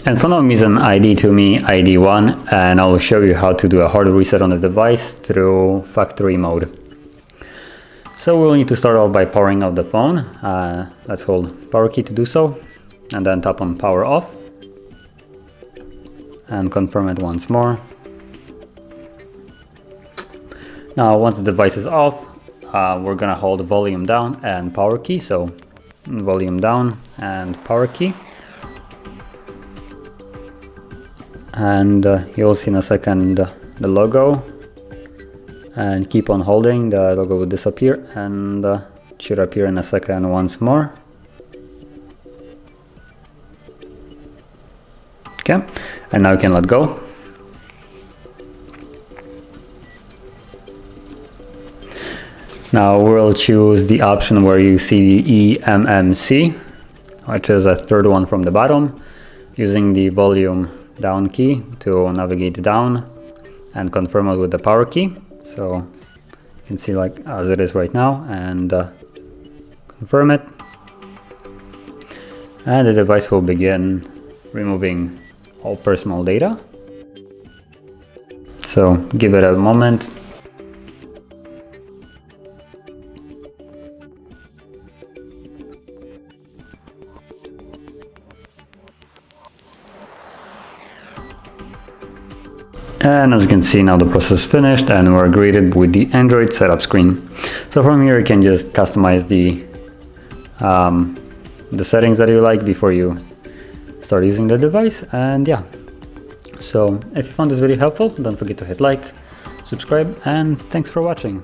In front of me is an ID2ME ID1, and I will show you how to do a hard reset on the device through factory mode. So we'll need to start off by powering off the phone. Let's hold power key to do so, and then tap on power off and confirm it once more. Now once the device is off, we're gonna hold the volume down and power key. So volume down and power key. And you'll see in a second the logo, and keep on holding, the logo will disappear and should appear in a second once more. Okay, and now you can let go. Now we'll choose the option where you see the eMMC, which is a third one from the bottom, using the volume down key to navigate down and confirm it with the power key. So you can see like as it is right now, and confirm it, and the device will begin removing all personal data. So give it a moment. And as you can see, now the process is finished and we're greeted with the Android setup screen. So from here you can just customize the settings that you like before you start using the device. And yeah, so if you found this video helpful, don't forget to hit like, subscribe, and thanks for watching.